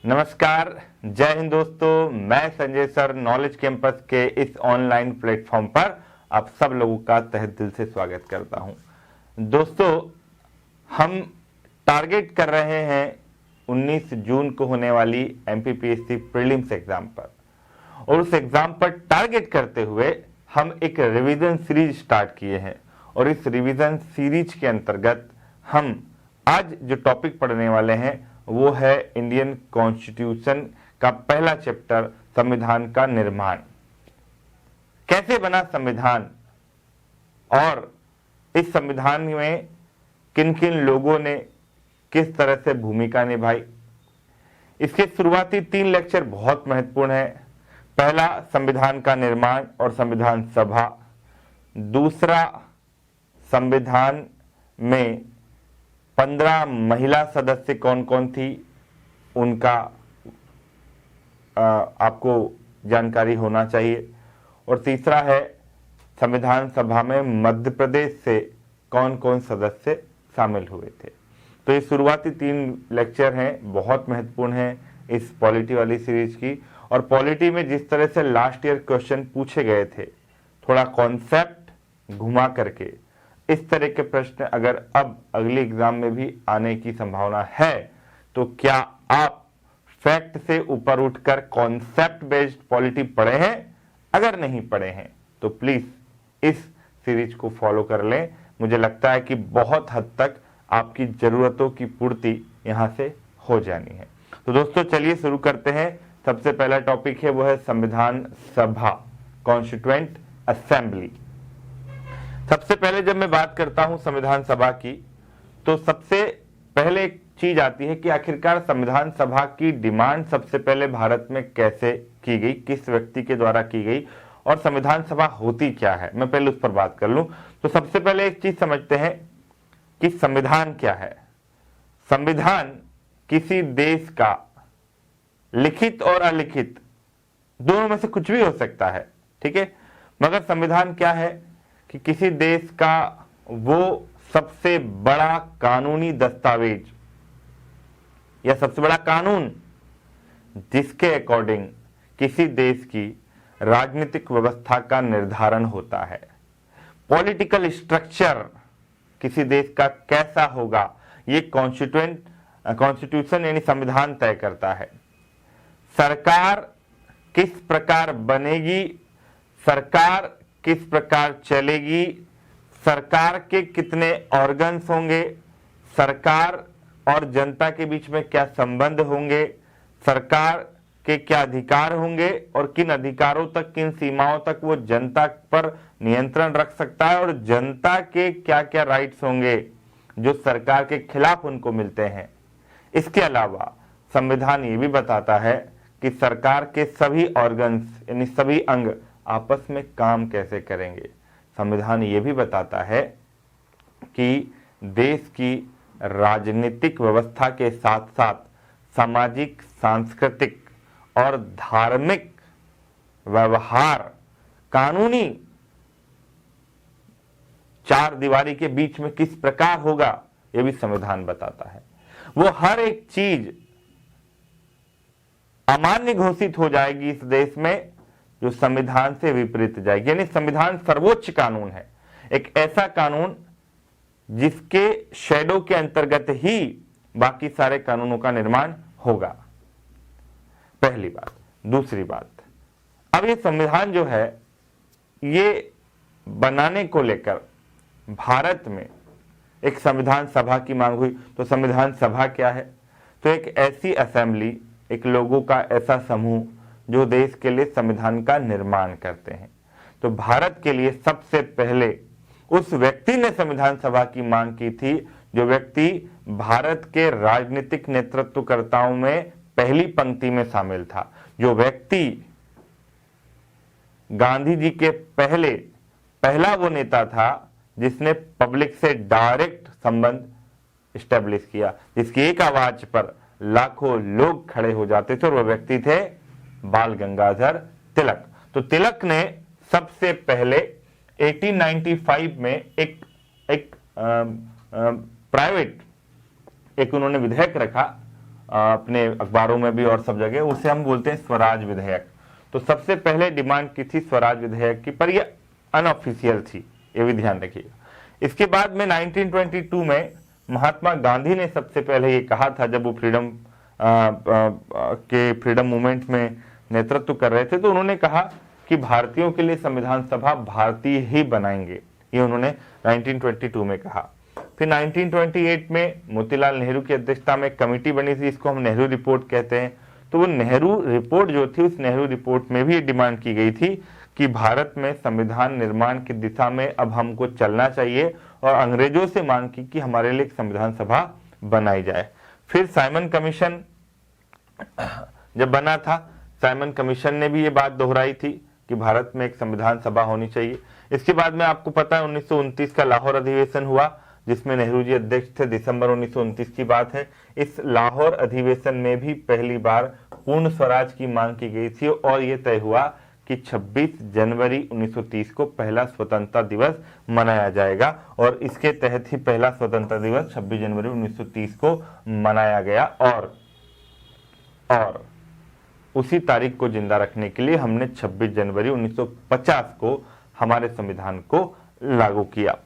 नमस्कार, जय हिंद दोस्तों। मैं संजय सर नॉलेज कैंपस के इस ऑनलाइन प्लेटफॉर्म पर आप सब लोगों का तहे दिल से स्वागत करता हूं। दोस्तों, हम टारगेट कर रहे हैं 19 जून को होने वाली एमपीपीएससी प्रीलिम्स एग्जाम पर, और उस एग्जाम पर टारगेट करते हुए हम एक रिवीजन सीरीज स्टार्ट किए हैं। और इस रिवीजन सीरीज के अंतर्गत हम आज जो टॉपिक पढ़ने वाले हैं वो है इंडियन कॉन्स्टिट्यूशन का पहला चैप्टर, संविधान का निर्माण। कैसे बना संविधान और इस संविधान में किन किन लोगों ने किस तरह से भूमिका निभाई। इसके शुरुआती 3 लेक्चर बहुत महत्वपूर्ण है। पहला, संविधान का निर्माण और संविधान सभा। दूसरा, संविधान में 15 महिला सदस्य कौन कौन थी, उनका आपको जानकारी होना चाहिए। और तीसरा है, संविधान सभा में मध्य प्रदेश से कौन कौन सदस्य शामिल हुए थे। तो ये शुरुआती 3 लेक्चर हैं, बहुत महत्वपूर्ण हैं इस पॉलिटी वाली सीरीज की। और पॉलिटी में जिस तरह से लास्ट ईयर क्वेश्चन पूछे गए थे, थोड़ा कॉन्सेप्ट घुमा करके, इस तरह के प्रश्न अगर अब अगले एग्जाम में भी आने की संभावना है, तो क्या आप फैक्ट से ऊपर उठकर कॉन्सेप्ट बेस्ड पॉलिटी पढ़े हैं? अगर नहीं पढ़े हैं तो प्लीज इस सीरीज को फॉलो कर लें। मुझे लगता है कि बहुत हद तक आपकी जरूरतों की पूर्ति यहां से हो जानी है। तो दोस्तों, चलिए शुरू करते हैं। सबसे पहला टॉपिक है वो है संविधान सभा, कॉन्स्टिट्यूएंट असेंबली। सबसे पहले जब मैं बात करता हूं संविधान सभा की, तो सबसे पहले एक चीज आती है कि आखिरकार संविधान सभा की डिमांड सबसे पहले भारत में कैसे की गई, किस व्यक्ति के द्वारा की गई, और संविधान सभा होती क्या है। मैं पहले उस पर बात कर लूं। तो सबसे पहले एक चीज समझते हैं कि संविधान क्या है। संविधान किसी देश का लिखित और अलिखित दोनों में से कुछ भी हो सकता है, ठीक है। मगर संविधान क्या है कि किसी देश का वो सबसे बड़ा कानूनी दस्तावेज या सबसे बड़ा कानून जिसके अकॉर्डिंग किसी देश की राजनीतिक व्यवस्था का निर्धारण होता है। पॉलिटिकल स्ट्रक्चर किसी देश का कैसा होगा, ये कॉन्स्टिट्यूशन यानी संविधान तय करता है। सरकार किस प्रकार बनेगी, सरकार किस प्रकार चलेगी, सरकार के कितने ऑर्गन्स होंगे, सरकार और जनता के बीच में क्या संबंध होंगे, सरकार के क्या अधिकार होंगे और किन अधिकारों तक, किन सीमाओं तक वो जनता पर नियंत्रण रख सकता है, और जनता के क्या क्या राइट्स होंगे जो सरकार के खिलाफ उनको मिलते हैं। इसके अलावा संविधान ये भी बताता है कि सरकार के सभी ऑर्गन्स यानी सभी अंग आपस में काम कैसे करेंगे। संविधान ये भी बताता है कि देश की राजनीतिक व्यवस्था के साथ साथ सामाजिक, सांस्कृतिक और धार्मिक व्यवहार कानूनी चार दीवारी के बीच में किस प्रकार होगा, यह भी संविधान बताता है। वो हर एक चीज अमान्य घोषित हो जाएगी इस देश में जो संविधान से विपरीत जाएगी। यानी संविधान सर्वोच्च कानून है, एक ऐसा कानून जिसके शैडो के अंतर्गत ही बाकी सारे कानूनों का निर्माण होगा। पहली बात। दूसरी बात, अब ये संविधान जो है ये बनाने को लेकर भारत में एक संविधान सभा की मांग हुई। तो संविधान सभा क्या है? तो एक ऐसी असेंबली, एक लोगों का ऐसा समूह जो देश के लिए संविधान का निर्माण करते हैं। तो भारत के लिए सबसे पहले उस व्यक्ति ने संविधान सभा की मांग की थी जो व्यक्ति भारत के राजनीतिक नेतृत्वकर्ताओं में पहली पंक्ति में शामिल था, जो व्यक्ति गांधी जी के पहला वो नेता था जिसने पब्लिक से डायरेक्ट संबंध स्टैब्लिश किया, जिसकी एक आवाज पर लाखों लोग खड़े हो जाते थे, और वह व्यक्ति थे बाल गंगाधर तिलक। तो तिलक ने सबसे पहले 1895 में एक प्राइवेट एक उन्होंने विधेयक रखा अपने अखबारों में भी और सब जगह, उसे हम बोलते हैं स्वराज विधेयक। तो सबसे पहले डिमांड की थी स्वराज विधेयक की, पर यह अनऑफिशियल थी, ये भी ध्यान रखिएगा। इसके बाद में 1922 में महात्मा गांधी ने सबसे पहले ये कहा था, जब वो फ्रीडम मूवमेंट में नेतृत्व कर रहे थे, तो उन्होंने कहा कि भारतीयों के लिए संविधान सभा भारतीय ही बनाएंगे, ये उन्होंने 1922 में कहा। फिर 1928 में मोतीलाल नेहरू की अध्यक्षता में कमेटी बनी थी, इसको हम नेहरू रिपोर्ट कहते हैं। तो वो नेहरू रिपोर्ट जो थी, उस नेहरू रिपोर्ट में भी ये डिमांड की गई थी कि भारत में संविधान निर्माण की दिशा में अब हमको चलना चाहिए, और अंग्रेजों से मांग की कि हमारे लिए एक संविधान सभा बनाई जाए। फिर साइमन कमीशन जब बना था, साइमन कमीशन ने भी ये बात दोहराई थी कि भारत में एक संविधान सभा होनी चाहिए। इसके बाद में आपको पता है 1929 का लाहौर अधिवेशन हुआ, जिसमें नेहरू जी अध्यक्ष थे, दिसंबर 1929 की बात है। इस लाहौर अधिवेशन में भी पहली बार पूर्ण स्वराज की मांग की गई थी, और यह तय हुआ कि 26 जनवरी 1930 को पहला स्वतंत्रता दिवस मनाया जाएगा, और इसके तहत ही पहला स्वतंत्रता दिवस 26 जनवरी 1930 को मनाया गया। और उसी तारीख को जिंदा रखने के लिए हमने 26 जनवरी 1950 को हमारे संविधान को लागू किया।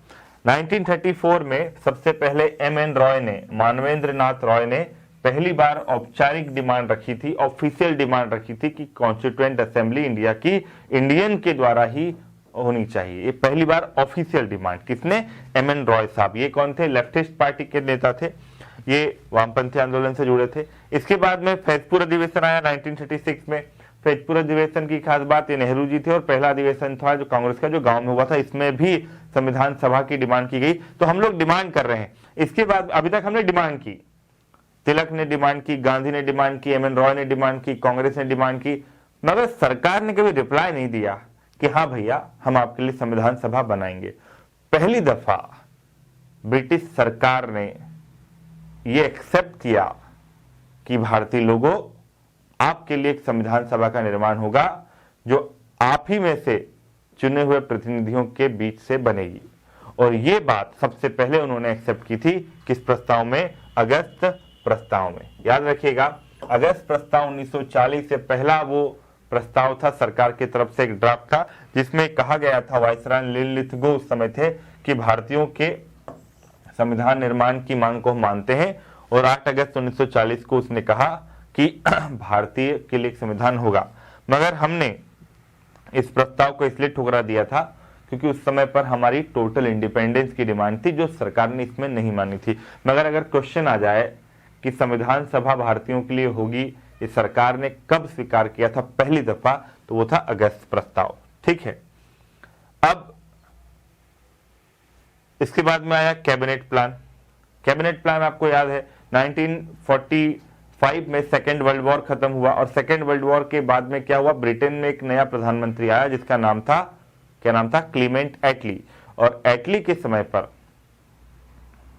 1934 में सबसे पहले M.N. रॉय ने, मानवेंद्र नाथ रॉय ने पहली बार औपचारिक डिमांड रखी थी, ऑफिशियल डिमांड रखी थी कि कॉन्स्टिट्यूएंट असेंबली इंडिया की इंडियन के द्वारा ही होनी चाहिए। ये पहली बार ऑफिशियल डिमांड किसने? M.N. रॉय साहब। ये कौन थे? लेफ्टिस्ट पार्टी के नेता थे, ये वामपंथी आंदोलन से जुड़े थे। इसके बाद में फैजपुर अधिवेशन आया 1936 में। फैजपुर अधिवेशन की खास बात, ये नेहरू जी थे, और पहला अधिवेशन था जो कांग्रेस का, जो गांव में हुआ था। इसमें भी संविधान सभा की डिमांड की गई। तो हम लोग डिमांड कर रहे हैं। इसके बाद अभी तक हमने डिमांड की, तिलक ने डिमांड की, गांधी ने डिमांड की, M.N. रॉय ने डिमांड की, कांग्रेस ने डिमांड की, मगर सरकार ने कभी रिप्लाई नहीं दिया कि हाँ भैया हम आपके लिए संविधान सभा बनाएंगे। पहली दफा ब्रिटिश सरकार ने ये एक्सेप्ट किया कि भारतीय लोगों, आपके लिए एक संविधान सभा का निर्माण होगा, जो आप ही में से चुने हुए प्रतिनिधियों के बीच से बनेगी। और ये बात सबसे पहले उन्होंने एक्सेप्ट की थी किस प्रस्ताव में? अगस्त प्रस्ताव में। याद रखिएगा, अगस्त प्रस्ताव 1940 से पहला वो प्रस्ताव था, सरकार की तरफ से एक ड्राफ्ट था, जिसमें कहा गया था, वायसराय लिनलिथगो उस समय थे, कि भारतीयों के संविधान निर्माण की मांग को हम मानते हैं। और 8 अगस्त 1940 को उसने कहा कि भारतीय के लिए एक संविधान होगा। मगर हमने इस प्रस्ताव को इसलिए ठुकरा दिया था क्योंकि उस समय पर हमारी टोटल इंडिपेंडेंस की डिमांड थी, जो सरकार ने इसमें नहीं मानी थी। मगर अगर क्वेश्चन आ जाए कि संविधान सभा भारतीयों के लिए होगी, ये सरकार ने कब स्वीकार किया था पहली दफा, तो वो था अगस्त प्रस्ताव। ठीक है। अब इसके बाद में आया कैबिनेट प्लान। कैबिनेट प्लान आपको याद है 1945 में सेकेंड वर्ल्ड वॉर खत्म हुआ, और सेकेंड वर्ल्ड वॉर के बाद में क्या हुआ? ब्रिटेन में एक नया प्रधानमंत्री आया, जिसका नाम था, क्या नाम था? क्लीमेंट एटली। और एटली के समय पर,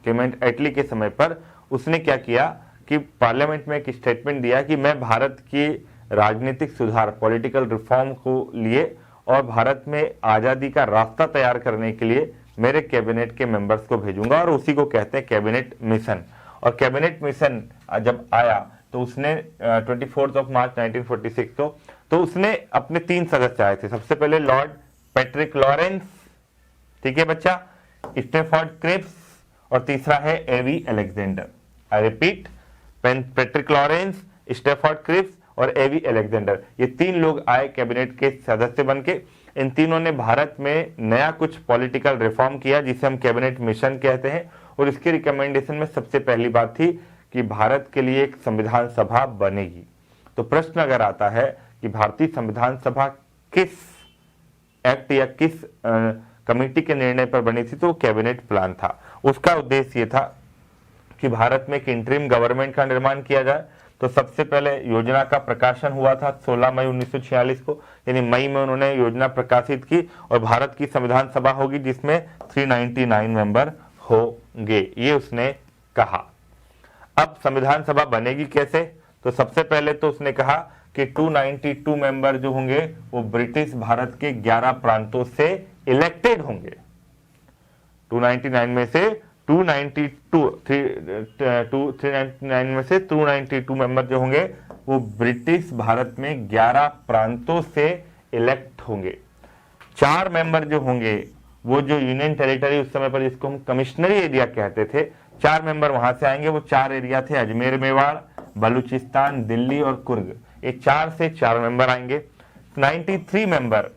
क्लीमेंट एटली के समय पर उसने क्या किया कि पार्लियामेंट में एक स्टेटमेंट दिया कि मैं भारत की राजनीतिक सुधार, पॉलिटिकल रिफॉर्म को लिए और भारत में आजादी का रास्ता तैयार करने के लिए मेरे कैबिनेट के मेंबर्स को भेजूंगा, और उसी को कहते हैं कैबिनेट मिशन। और कैबिनेट मिशन जब आया तो उसने 24 मार्च 1946 को, तो उसने अपने 3 सदस्य आए थे। सबसे पहले लॉर्ड पैट्रिक लॉरेंस, ठीक है बच्चा, स्टेफोर्ड क्रिप्स, और तीसरा है AV Alexander. I repeat, Patrick Lawrence, Stafford Cripps और एवी अलेक्जेंडर, ये 3 लोग आए कैबिनेट के सदस्य बनके। इन तीनों ने भारत में नया कुछ पॉलिटिकल रिफॉर्म किया, जिसे हम कैबिनेट मिशन कहते हैं। और इसके रिकमेंडेशन में सबसे पहली बात थी कि भारत के लिए एक संविधान सभा बनेगी। तो प्रश्न अगर आता है कि भारतीय संविधान सभा किस एक्ट या किस कमेटी के निर्णय पर बनी थी, तो कैबिनेट प्लान था। उसका उद्देश्य ये था कि भारत में एक इंटरिम गवर्नमेंट का निर्माण किया जाए। तो सबसे पहले योजना का प्रकाशन हुआ था 16 मई 1946 को, यानी मई में उन्होंने योजना प्रकाशित की, और भारत की संविधान सभा होगी जिसमें 399 मेंबर होंगे, ये उसने कहा। अब संविधान सभा बनेगी कैसे? तो सबसे पहले तो उसने कहा कि 292 मेंबर जो होंगे वो ब्रिटिश भारत के 11 प्रांतों से इलेक्टेड होंगे। 299 में से 399 में से 292 मेंबर जो होंगे वो ब्रिटिश भारत में 11 प्रांतों से इलेक्ट होंगे। 4 मेंबर जो होंगे वो जो यूनियन टेरिटरी उस समय पर जिसको हम कमिश्नरी एरिया कहते थे, 4 मेंबर वहां से आएंगे। वो 4 एरिया थे अजमेर, मेवाड़, बलूचिस्तान, दिल्ली और कुर्ग। ये 4 से 4 मेंबर आएंगे। 93 मेंबर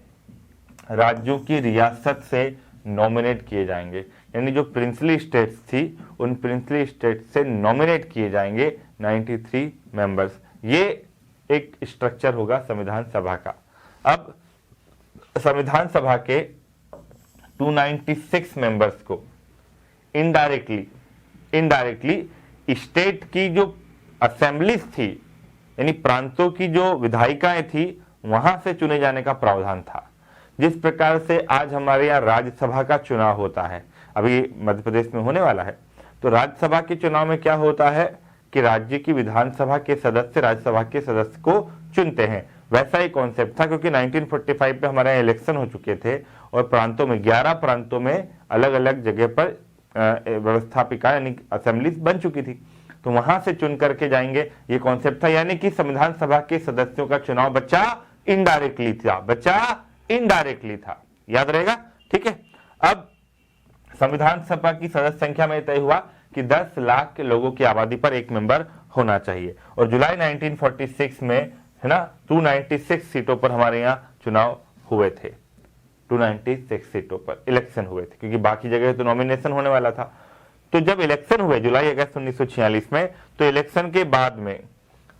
राज्यों की रियासत से नॉमिनेट किए जाएंगे, यानी जो प्रिंसली स्टेट्स थी उन प्रिंसली स्टेट से नॉमिनेट किए जाएंगे 93 मेंबर्स। ये एक स्ट्रक्चर होगा संविधान सभा का। अब संविधान सभा के 296 मेंबर्स को इनडायरेक्टली स्टेट की जो असेंबलीज थी, यानी प्रांतों की जो विधायिकाएं थी, वहां से चुने जाने का प्रावधान था। जिस प्रकार से आज हमारे यहाँ राज्यसभा का चुनाव होता है, अभी मध्य प्रदेश में होने वाला है, तो राज्यसभा के चुनाव में क्या होता है कि राज्य की विधानसभा के सदस्य राज्यसभा के सदस्य को चुनते हैं। वैसा ही कॉन्सेप्ट था, क्योंकि 1945 में हमारे यहाँ इलेक्शन हो चुके थे और प्रांतों में 11 प्रांतों में अलग अलग जगह पर व्यवस्थापिका यानी असेंबलीज बन चुकी थी, तो वहां से चुन करके जाएंगे, ये कॉन्सेप्ट था। यानी कि संविधान सभा के सदस्यों का चुनाव बच्चा इनडायरेक्टली था, याद रहेगा, ठीक है। अब संविधान सभा की सदस्य संख्या में तय हुआ कि 10 लाख के लोगों की आबादी पर एक मेंबर होना चाहिए, और जुलाई 1946 में है ना 296 सीटों पर हमारे यहाँ चुनाव हुए थे। 296 सीटों पर इलेक्शन हुए थे, क्योंकि बाकी जगह तो नॉमिनेशन होने वाला था। तो जब इलेक्शन हुए जुलाई अगस्त 1946 में, तो इलेक्शन के बाद में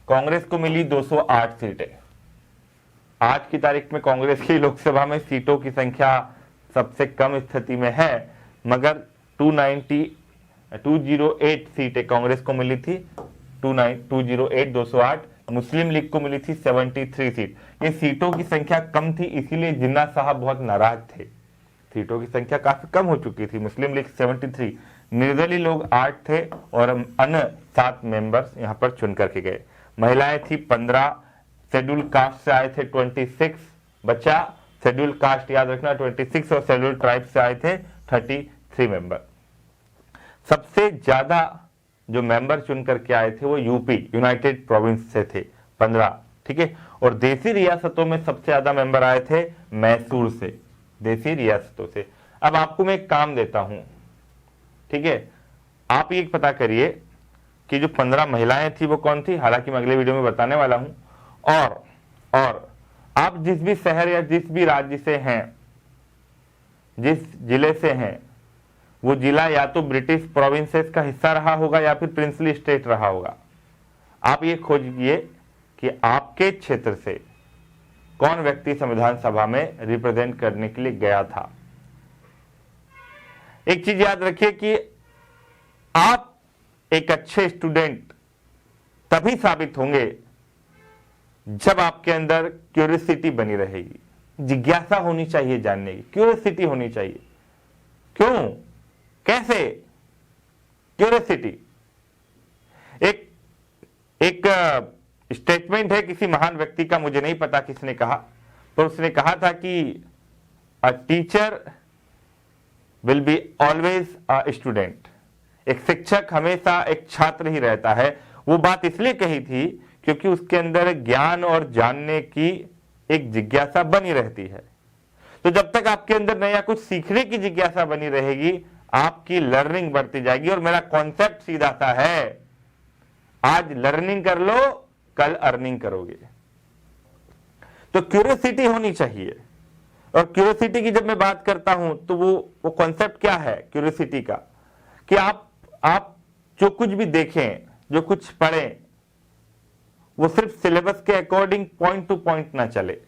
कांग्रेस को मिली 208 सीटें। आज की तारीख में कांग्रेस की लोकसभा में सीटों की संख्या सबसे कम स्थिति में है, मगर 208 सीटें कांग्रेस को मिली थी। 208 मुस्लिम लीग को मिली थी 73 सीट। ये सीटों की संख्या कम थी, इसीलिए जिन्ना साहब बहुत नाराज थे। सीटों की संख्या काफी कम हो चुकी थी, मुस्लिम लीग 73, निर्दलीय लोग 8 थे और अन्य 7 मेंबर्स यहां पर चुन करके गए। महिलाएं थी 15, शेड्यूल कास्ट से आए थे 26 बच्चा, शेड्यूल कास्ट याद रखना 26, और शेड्यूल ट्राइब से आए थे 33 मेंबर। सबसे ज्यादा जो मेंबर चुन करके आए थे वो यूपी यूनाइटेड प्रोविंस से थे 15, ठीक है। और देसी रियासतों में सबसे ज्यादा मेंबर आए थे मैसूर से, देसी रियासतों से। अब आपको मैं एक काम देता हूं, ठीक है, आप ये पता करिए कि जो 15 महिलाएं थी वो कौन थी, हालांकि मैं अगले वीडियो में बताने वाला हूं। और आप जिस भी शहर या जिस भी राज्य से हैं, जिस जिले से हैं, वो जिला या तो ब्रिटिश प्रोविंसेस का हिस्सा रहा होगा या फिर प्रिंसली स्टेट रहा होगा। आप ये खोजिए कि आपके क्षेत्र से कौन व्यक्ति संविधान सभा में रिप्रेजेंट करने के लिए गया था। एक चीज याद रखिए कि आप एक अच्छे स्टूडेंट तभी साबित होंगे जब आपके अंदर क्यूरियोसिटी बनी रहेगी, जिज्ञासा होनी चाहिए जानने की, क्यूरियोसिटी होनी चाहिए। क्यों, कैसे, क्यूरियोसिटी। एक स्टेटमेंट है किसी महान व्यक्ति का, मुझे नहीं पता किसने कहा, तो उसने कहा था कि a teacher will be always a student. एक शिक्षक हमेशा एक छात्र ही रहता है। वो बात इसलिए कही थी क्योंकि उसके अंदर ज्ञान और जानने की एक जिज्ञासा बनी रहती है। तो जब तक आपके अंदर नया कुछ सीखने की जिज्ञासा बनी रहेगी, आपकी लर्निंग बढ़ती जाएगी। और मेरा कॉन्सेप्ट सीधा सा है, आज लर्निंग कर लो, कल अर्निंग करोगे। तो क्यूरियोसिटी होनी चाहिए। और क्यूरियोसिटी की जब मैं बात करता हूं तो वो कॉन्सेप्ट क्या है क्यूरियोसिटी का, कि आप जो कुछ भी देखें, जो कुछ पढ़ें, वो सिर्फ सिलेबस के अकॉर्डिंग पॉइंट टू पॉइंट ना चले।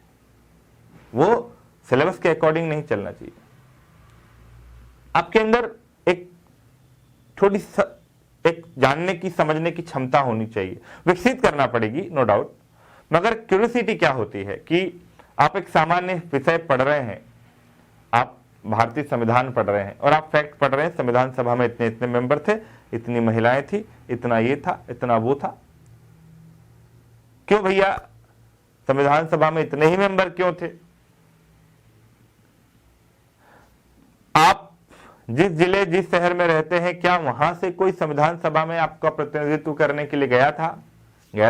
वो सिलेबस के अकॉर्डिंग नहीं चलना चाहिए। आपके अंदर एक थोड़ी एक जानने की समझने की क्षमता होनी चाहिए, विकसित करना पड़ेगी, नो डाउट। मगर क्यूरियोसिटी क्या होती है कि आप एक सामान्य विषय पढ़ रहे हैं, आप भारतीय संविधान पढ़ रहे हैं और आप फैक्ट पढ़ रहे हैं, संविधान सभा में इतने इतने मेंबर थे, इतनी महिलाएं थी, इतना ये था, इतना वो था। क्यों भैया संविधान सभा में इतने ही मेंबर क्यों थे? आप जिस जिले जिस शहर में रहते हैं, क्या वहां से कोई संविधान सभा में आपका प्रतिनिधित्व करने के लिए गया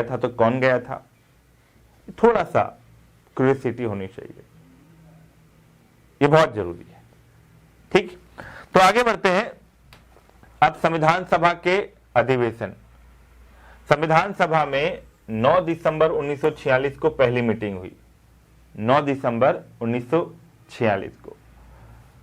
था तो कौन गया था? थोड़ा सा क्यूरियोसिटी होनी चाहिए, ये बहुत जरूरी है। ठीक, तो आगे बढ़ते हैं। अब संविधान सभा के अधिवेशन। संविधान सभा में 9 दिसंबर 1946 को पहली मीटिंग हुई। 9 दिसंबर 1946 को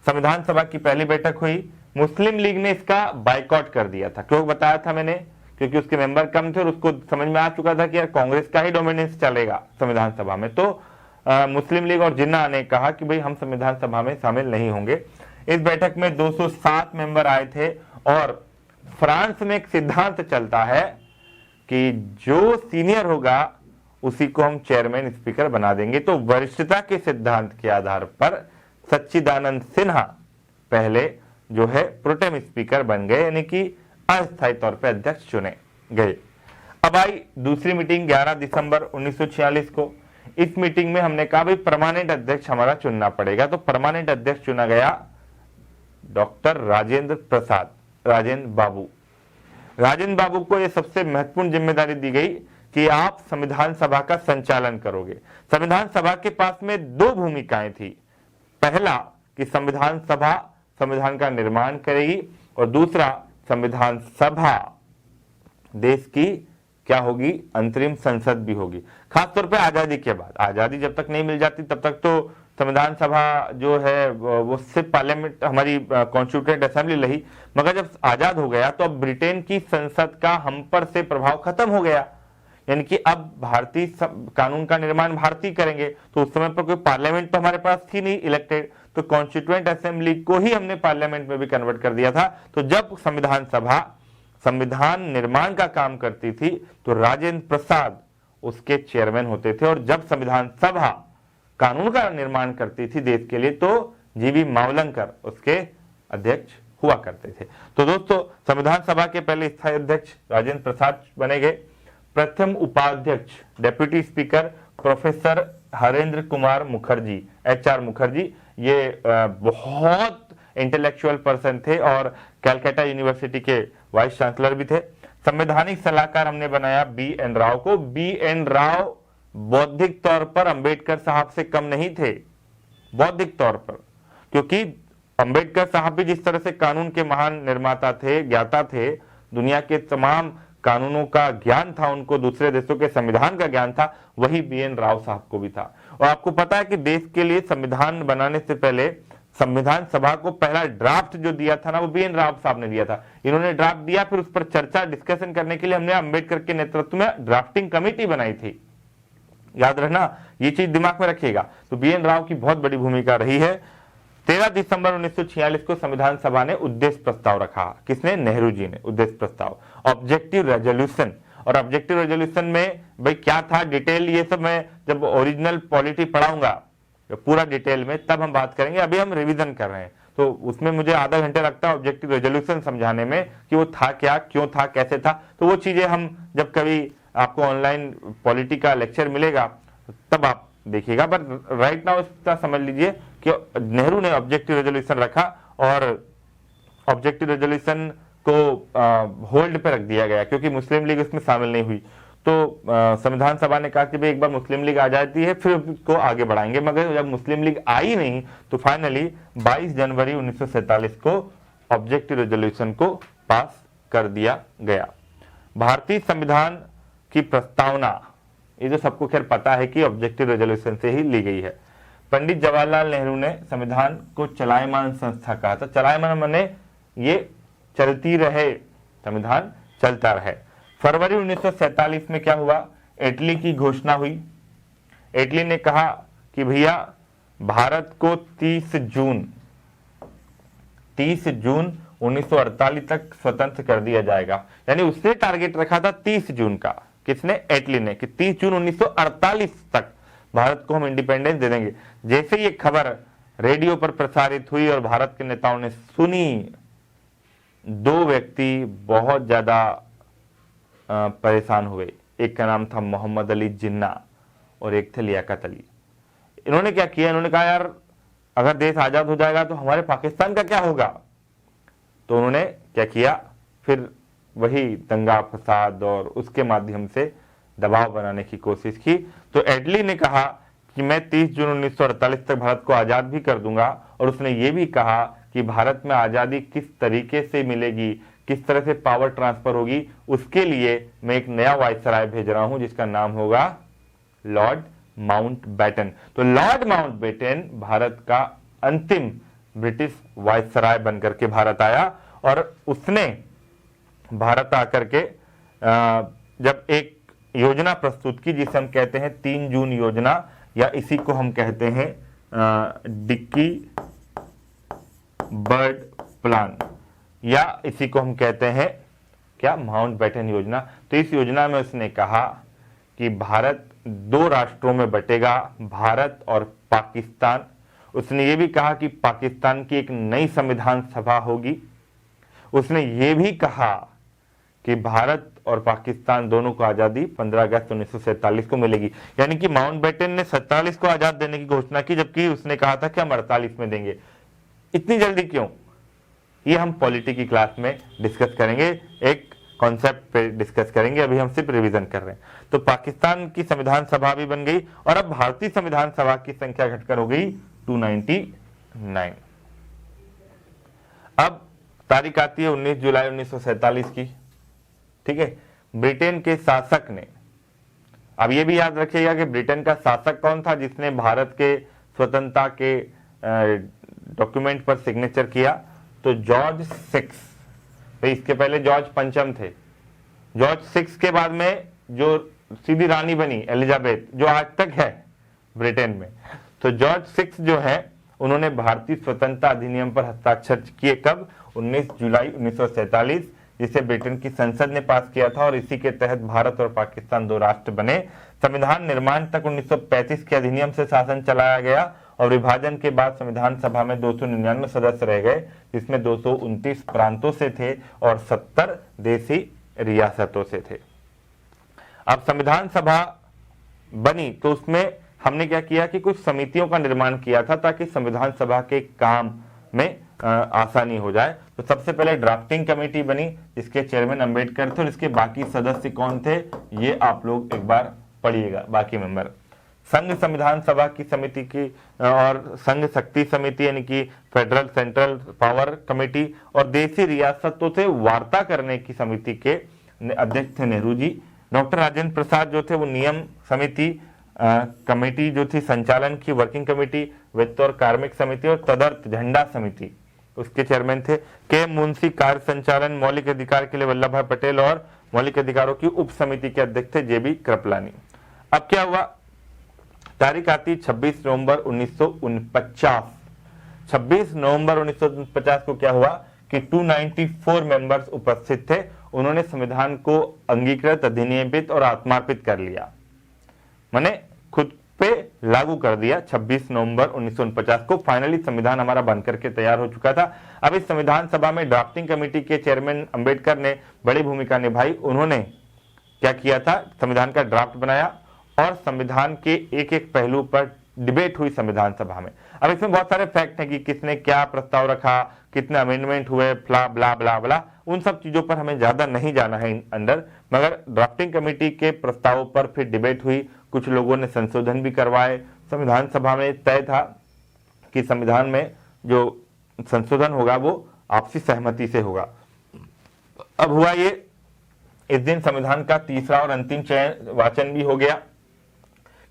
संविधान सभा की पहली बैठक हुई। मुस्लिम लीग ने इसका बाइकआउट कर दिया था। क्यों बताया था मैंने? क्योंकि उसके मेंबर कम थे और उसको समझ में आ चुका था कि यार कांग्रेस का ही डोमिनेंस चलेगा संविधान सभा में। तो मुस्लिम लीग और जिन्ना ने कहा कि भाई हम संविधान सभा में शामिल नहीं होंगे। इस बैठक में 207 मेंबर आए थे और फ्रांस में एक सिद्धांत चलता है कि जो सीनियर होगा उसी को हम चेयरमैन स्पीकर बना देंगे। तो वरिष्ठता के सिद्धांत के आधार पर सच्चिदानंद सिन्हा पहले जो है प्रोटेम स्पीकर बन गए, यानी कि अस्थायी तौर पर अध्यक्ष चुने गए। अब आई दूसरी मीटिंग 11 दिसंबर 1946 को। इस मीटिंग में हमने कहा भाई परमानेंट अध्यक्ष हमारा चुनना पड़ेगा। तो परमानेंट अध्यक्ष चुना गया डॉक्टर राजेंद्र प्रसाद, राजेंद्र बाबू। राजेंद्र बाबू को यह सबसे महत्वपूर्ण जिम्मेदारी दी गई कि आप संविधान सभा का संचालन करोगे। संविधान सभा के पास में दो भूमिकाएं थी। पहला कि संविधान सभा संविधान का निर्माण करेगी और दूसरा संविधान सभा देश की क्या होगी? अंतरिम संसद भी होगी। खासतौर पे आजादी के बाद। आजादी जब तक नहीं मिल जाती तब तक तो संविधान सभा जो है वो सिर्फ पार्लियामेंट हमारी कॉन्स्टिट्यूएंट असेंबली रही, मगर जब आजाद हो गया तो अब ब्रिटेन की संसद का हम पर से प्रभाव खत्म हो गया। यानी कि अब भारतीय कानून का निर्माण भारतीय करेंगे। तो उस समय पर कोई पार्लियामेंट तो हमारे पास थी नहीं इलेक्टेड, तो कॉन्स्टिट्यूएंट असेंबली को ही हमने पार्लियामेंट में भी कन्वर्ट कर दिया था। तो जब संविधान सभा संविधान निर्माण का काम करती थी तो राजेंद्र प्रसाद उसके चेयरमैन होते थे, और जब संविधान सभा कानून का निर्माण करती थी देश के लिए तो जीवी मावलंकर उसके अध्यक्ष हुआ करते थे। तो दोस्तों, संविधान सभा के पहले स्थायी अध्यक्ष राजेंद्र प्रसाद बने गए। प्रथम उपाध्यक्ष deputy speaker professor Harendra Kumar Mukherjee, HR Mukherjee, ये बहुत इंटेलेक्चुअल पर्सन थे और कैलकाटा यूनिवर्सिटी के वाइस चांसलर भी थे। संवैधानिक सलाहकार हमने बनाया BN राव को। BN राव बौद्धिक तौर पर अंबेडकर साहब से कम नहीं थे, बौद्धिक तौर पर, क्योंकि अंबेडकर साहब भी जिस तरह से कानून के महान निर्माता थे, ज्ञाता थे, दुनिया के तमाम कानूनों का ज्ञान था उनको, दूसरे देशों के संविधान का ज्ञान था, वही BN राव साहब को भी था। और आपको पता है कि देश के लिए संविधान बनाने से पहले संविधान सभा को पहला ड्राफ्ट जो दिया था ना, वो BN राव साहब ने दिया था। इन्होंने ड्राफ्ट दिया, फिर उस पर चर्चा डिस्कशन करने के लिए हमने अंबेडकर के नेतृत्व में ड्राफ्टिंग कमेटी बनाई थी। याद रखना, ये चीज दिमाग में रखिएगा। तो BN राव की बहुत बड़ी भूमिका रही है। 13 दिसंबर 1946 को संविधान सभा ने उद्देश्य प्रस्ताव रखा। किसने? नेहरू जी ने उद्देश्य प्रस्ताव, ऑब्जेक्टिव रेजोल्यूशन। और ऑब्जेक्टिव रेजोल्यूशन में भाई क्या था, डिटेल ये सब मैं जब ओरिजिनल पॉलिटी पढ़ाऊंगा पूरा डिटेल में तब हम बात करेंगे। अभी हम रिवीजन कर रहे हैं तो उसमें मुझे आधा घंटे लगता है ऑब्जेक्टिव रेजोल्यूशन समझाने में कि वो था क्या, क्यों था, कैसे था। तो वो चीजें हम जब कभी आपको ऑनलाइन पॉलिटी का लेक्चर मिलेगा तब आप देखिएगा। बट राइट नाउ इसका समझ लीजिए कि नेहरू ने ऑब्जेक्टिव रेजोल्यूशन रखा और ऑब्जेक्टिव रेजोल्यूशन को होल्ड पे रख दिया गया क्योंकि मुस्लिम लीग इसमें शामिल नहीं हुई। तो संविधान सभा ने कहा कि भाई एक बार मुस्लिम लीग आ जाती है फिर उसको आगे बढ़ाएंगे, मगर जब मुस्लिम लीग आई नहीं तो फाइनली 22 जनवरी 1947 को ऑब्जेक्टिव रेजोल्यूशन को पास कर दिया गया। भारतीय संविधान की प्रस्तावना, ये जो सबको खैर पता है कि ऑब्जेक्टिव रेजोल्यूशन से ही ली गई है। पंडित जवाहरलाल नेहरू ने संविधान को चलायमान संस्था कहा था। चलायमान माने ये चलती रहे, संविधान चलता रहे। फरवरी 1947 में क्या हुआ? इटली की घोषणा हुई। इटली ने कहा कि भैया भारत को 30 जून 1948 तक स्वतंत्र कर दिया जाएगा। यानी उसने टारगेट रखा था 30 जून का। किसने? इटली ने, कि 30 जून 1948 तक भारत को हम इंडिपेंडेंस दे देंगे। जैसे ये खबर रेडियो पर प्रसारित हुई और भारत के नेताओं ने सुनी, दो व्यक्ति बहुत ज्यादा परेशान हुए। एक का नाम था मोहम्मद अली जिन्ना और एक थे लियाकत अली। इन्होंने क्या किया? इन्होंने कहा यार अगर देश आजाद हो जाएगा तो हमारे पाकिस्तान का क्या होगा? तो उन्होंने क्या किया, फिर वही दंगा फसाद और उसके माध्यम से दबाव बनाने की कोशिश की। तो एडली ने कहा कि मैं 30 जून 1948 तक भारत को आज़ाद भी कर दूंगा, और उसने ये भी कहा कि भारत में आज़ादी किस तरीके से मिलेगी, किस तरह से पावर ट्रांसफर होगी, उसके लिए मैं एक नया वायसराय भेज रहा हूं जिसका नाम होगा लॉर्ड माउंटबेटन। तो लॉर्ड माउंटबेटन भारत का अंतिम ब्रिटिश वायसराय बनकर के भारत आया, और उसने भारत आकर के जब एक योजना प्रस्तुत की जिसे हम कहते हैं 3 जून योजना, या इसी को हम कहते हैं डिक्की बर्ड प्लान, या इसी को हम कहते हैं क्या, माउंटबेटन योजना। तो इस योजना में उसने कहा कि भारत 2 राष्ट्रों में बटेगा, भारत और पाकिस्तान। उसने ये भी कहा कि पाकिस्तान की एक नई संविधान सभा होगी। उसने ये भी कहा कि भारत और पाकिस्तान दोनों को आजादी 15 अगस्त 1947 को मिलेगी। यानी कि माउंटबेटन ने 47 को आजाद देने की घोषणा की, जबकि उसने कहा था कि हम 48 में देंगे। इतनी जल्दी क्यों, ये हम पॉलिटी की क्लास में डिस्कस करेंगे, एक कॉन्सेप्ट पे डिस्कस करेंगे, अभी हम सिर्फ रिवीजन कर रहे हैं। तो पाकिस्तान की संविधान सभा भी बन गई, और अब भारतीय संविधान सभा की संख्या घटकर हो गई 299। अब तारीख आती है 19 जुलाई 1947 की, ठीक है। ब्रिटेन के शासक ने, अब ये भी याद रखिएगा कि ब्रिटेन का शासक कौन था जिसने भारत के स्वतंत्रता के डॉक्यूमेंट पर सिग्नेचर किया, तो जॉर्ज 6। भाई इसके पहले जॉर्ज पंचम थे। जॉर्ज 6 के बाद में जो सीधी रानी बनी एलिजाबेथ, जो आज तक है ब्रिटेन में, तो जॉर्ज 6 जो है उन्होंने भारतीय स्वतंत्रता अधिनियम पर हस्ताक्षर किए। कब? 19 जुलाई 1947, जिसे ब्रिटेन की संसद ने पास किया था, और इसी के तहत भारत और पाकिस्तान 2 राष्ट्र बने। संविधान निर्माण तक 1935 के अधिनियम से शासन चलाया गया, और विभाजन के बाद संविधान सभा में 299 सदस्य रह गए, जिसमें 229 प्रांतों से थे और 70 देसी रियासतों से थे। अब संविधान सभा बनी तो उसमें हमने क्या किया कि कुछ समितियों का निर्माण किया था ताकि संविधान सभा के काम में आसानी हो जाए। तो सबसे पहले ड्राफ्टिंग कमेटी बनी जिसके चेयरमैन अंबेडकर थे, और इसके बाकी सदस्य कौन थे ये आप लोग एक बार पढ़िएगा। बाकी मेंबर संघ संविधान सभा की समिति की, और संघ शक्ति समिति यानी कि फेडरल सेंट्रल पावर कमेटी, और देसी रियासतों से वार्ता करने की समिति के अध्यक्ष थे नेहरू जी। डॉक्टर राजेंद्र प्रसाद जो थे वो नियम समिति कमेटी जो थी, संचालन की वर्किंग कमेटी, वित्त और कार्मिक समिति, और तदर्थ झंडा समिति उसके चेयरमैन थे। के मुंशी कार्य संचालन, मौलिक अधिकार के लिए वल्लभ भाई पटेल, और मौलिक अधिकारों की उप समिति के अध्यक्ष थे जेबी कृपलानी। अब क्या हुआ, तारीख आती 26 नवंबर 1949। 26 नवंबर 1949 को क्या हुआ कि 294 मेंबर्स उपस्थित थे। उन्होंने संविधान को अंगीकृत, अधिनियमित और आत्मार्पित कर लिया, माने खुद पे लागू कर दिया। 26 नवंबर 1949 को फाइनली संविधान हमारा बनकर के तैयार हो चुका था। अब इस संविधान सभा में ड्राफ्टिंग कमेटी के चेयरमैन अंबेडकर ने बड़ी भूमिका निभाई। उन्होंने क्या किया था, संविधान का ड्राफ्ट बनाया, और संविधान के एक एक पहलू पर डिबेट हुई संविधान सभा में। अब इसमें बहुत सारे फैक्ट हैं कि किसने क्या प्रस्ताव रखा, कितने अमेंडमेंट हुए, फ्ला ब्ला ब्ला ब्ला, उन सब चीजों पर हमें ज्यादा नहीं जाना है अंदर। मगर ड्राफ्टिंग कमेटी के प्रस्तावों पर फिर डिबेट हुई, कुछ लोगों ने संशोधन भी करवाए। संविधान सभा में तय था कि संविधान में जो संशोधन होगा वो आपसी सहमति से होगा। अब हुआ ये, इस दिन संविधान का तीसरा और अंतिम वाचन भी हो गया,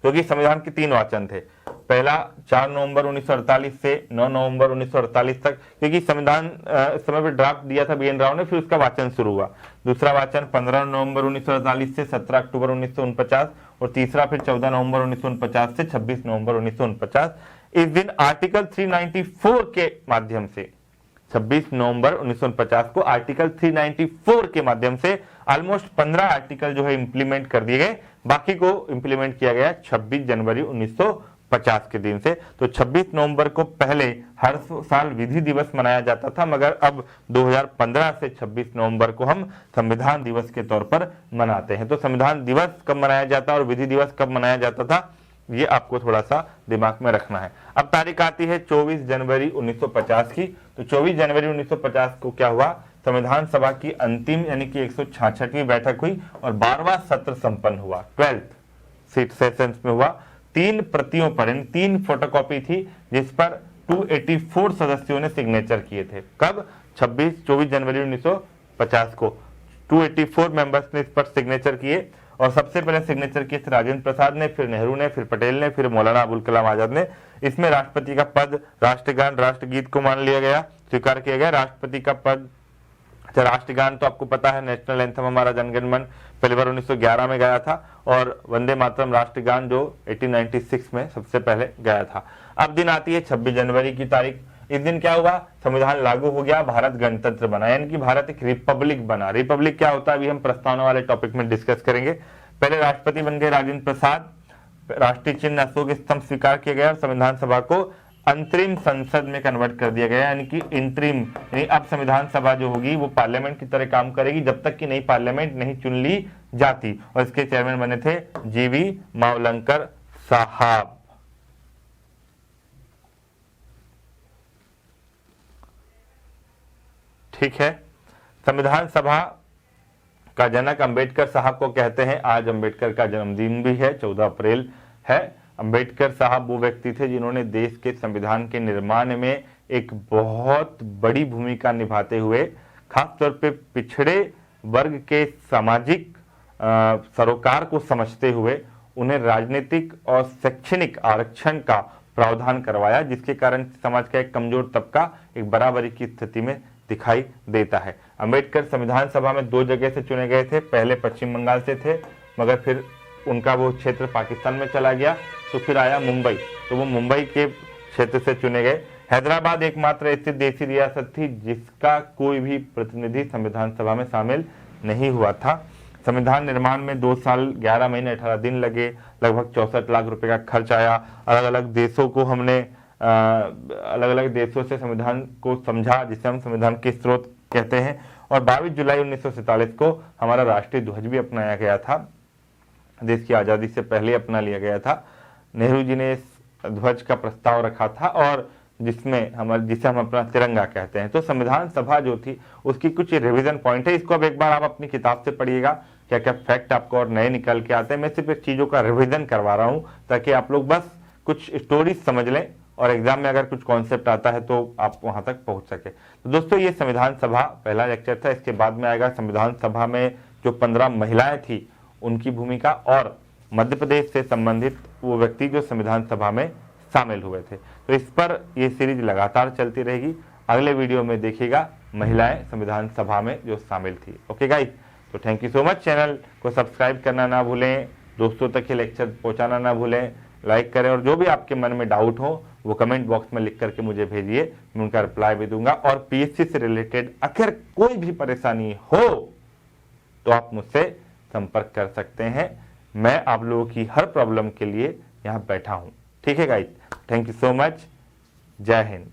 क्योंकि संविधान के 3 वाचन थे। पहला 4 नवंबर 1948 से 9 नवंबर 1948 तक, क्योंकि संविधान इस समय पे ड्राफ्ट दिया था BN राव ने, फिर उसका वाचन शुरू हुआ। दूसरा वाचन 15 नवंबर 1948 से 17 अक्टूबर 1949, और तीसरा फिर 14 नवंबर 1949 से 26 नवंबर 1949। इस दिन आर्टिकल 394 के माध्यम से 26 नवंबर 1950 को आर्टिकल 394 के माध्यम से ऑलमोस्ट 15 आर्टिकल जो है इंप्लीमेंट कर दिए गए। बाकी को इंप्लीमेंट किया गया 26 जनवरी 1950 के दिन से। तो 26 नवंबर को पहले हर साल विधि दिवस मनाया जाता था, मगर अब 2015 से 26 नवंबर को हम संविधान दिवस के तौर पर मनाते हैं। तो संविधान दिवस कब मनाया जाता और विधि दिवस कब मनाया जाता था ये आपको थोड़ा सा दिमाग में रखना है। अब तारीख आती है 24 जनवरी 1950 की। तो 24 जनवरी 1950 को क्या हुआ, संविधान सभा की अंतिम यानी कि 166वीं बैठक हुई और 12वां सत्र संपन्न हुआ, 12th सीट सेशंस में हुआ। 3 प्रतियों पर, 3 फोटोकॉपी थी जिस पर 284 सदस्यों ने सिग्नेचर किए थे। कब, 24 जनवरी 1950 को 284 मेंबर्स ने इस पर सिग्नेचर किए और सबसे पहले सिग्नेचर किए थे राजेंद्र प्रसाद ने, फिर नेहरू ने, फिर पटेल ने, फिर मौलाना अबुल कलाम आजाद ने। इसमें राष्ट्रपति का पद, राष्ट्रगान, राष्ट्रगीत को मान लिया गया, स्वीकार किया गया। राष्ट्रपति का पद, अच्छा राष्ट्रगान तो आपको पता है, नेशनल एंथम हमारा जनगण मन पहली बार 1911 में गाया था और वंदे मातरम राष्ट्रगान जो 1896 में सबसे पहले गाया था। अब दिन आती है 26 जनवरी की तारीख। इस दिन क्या हुआ, संविधान लागू हो गया, भारत गणतंत्र बना, यानी कि भारत एक रिपब्लिक बना। रिपब्लिक क्या होता है अभी हम प्रस्तावना वाले टॉपिक में डिस्कस करेंगे। पहले राष्ट्रपति बन गए राजेंद्र प्रसाद, राष्ट्रीय चिन्ह अशोक स्तंभ स्वीकार किया गया और संविधान सभा को अंतरिम संसद में कन्वर्ट कर दिया गया, यानी कि इंटरिम, यानी अब संविधान सभा जो होगी वो पार्लियामेंट की तरह काम करेगी जब तक कि नई पार्लियामेंट नहीं चुन ली जाती। और इसके चेयरमैन बने थे जीवी मावलंकर साहब। ठीक है, संविधान सभा का जनक अंबेडकर साहब को कहते हैं। आज अंबेडकर का जन्मदिन भी है, 14 अप्रैल है। अंबेडकर साहब वो व्यक्ति थे जिन्होंने देश के संविधान के निर्माण में एक बहुत बड़ी भूमिका निभाते हुए खासतौर पे पिछड़े वर्ग के सामाजिक सरोकार को समझते हुए उन्हें राजनीतिक और शैक्षणिक आरक्षण का प्रावधान करवाया, जिसके कारण समाज का एक कमजोर तबका एक बराबरी की स्थिति में दिखाई देता है। अंबेडकर संविधान सभा में 2 जगह से चुने गए थे, पहले पश्चिम बंगाल से थे मगर फिर उनका वो क्षेत्र पाकिस्तान में चला गया तो फिर आया मुंबई, तो वो मुंबई के क्षेत्र से चुने गए। हैदराबाद एकमात्र स्थित देशी रियासत थी जिसका कोई भी प्रतिनिधि संविधान सभा में शामिल नहीं हुआ था। संविधान निर्माण में 2 साल 11 महीने 18 दिन लगे, लगभग 64 लाख रुपए का खर्च आया। अलग अलग देशों को हमने अलग अलग देशों से संविधान को समझा, जिसे हम संविधान के स्रोत कहते हैं। और 22 जुलाई 1947 को हमारा राष्ट्रीय ध्वज भी अपनाया गया था, देश की आज़ादी से पहले अपना लिया गया था। नेहरू जी ने इस ध्वज का प्रस्ताव रखा था और जिसे हम अपना तिरंगा कहते हैं। तो संविधान सभा जो थी उसकी कुछ रिवीजन पॉइंट है, इसको अब एक बार आप अपनी किताब से पढ़िएगा, क्या क्या फैक्ट आपको और नए निकल के आते हैं। मैं सिर्फ इस चीज़ों का रिवीजन करवा रहा हूँ ताकि आप लोग बस कुछ स्टोरीज समझ लें और एग्जाम में अगर कुछ कॉन्सेप्ट आता है तो आप वहां तक पहुंच सके। तो दोस्तों ये संविधान सभा पहला लेक्चर था। इसके बाद में आएगा संविधान सभा में जो 15 महिलाएं थी उनकी भूमिका और मध्य प्रदेश से संबंधित वो व्यक्ति जो संविधान सभा में शामिल हुए थे। तो इस पर ये सीरीज लगातार चलती रहेगी। अगले वीडियो में देखिएगा महिलाएं संविधान सभा में जो शामिल थी। ओके गाइस, तो thank you so much. Channel को सब्सक्राइब करना ना भूलें, दोस्तों तक ये लेक्चर पहुंचाना ना भूलें, लाइक करें और जो भी आपके मन में डाउट हो वो कमेंट बॉक्स में लिख करके मुझे भेजिए, मैं उनका रिप्लाई भी दूंगा। और पीएससी से रिलेटेड अगर कोई भी परेशानी हो तो आप मुझसे संपर्क कर सकते हैं। मैं आप लोगों की हर प्रॉब्लम के लिए यहाँ बैठा हूँ। ठीक है guys, thank you so much. जय हिंद।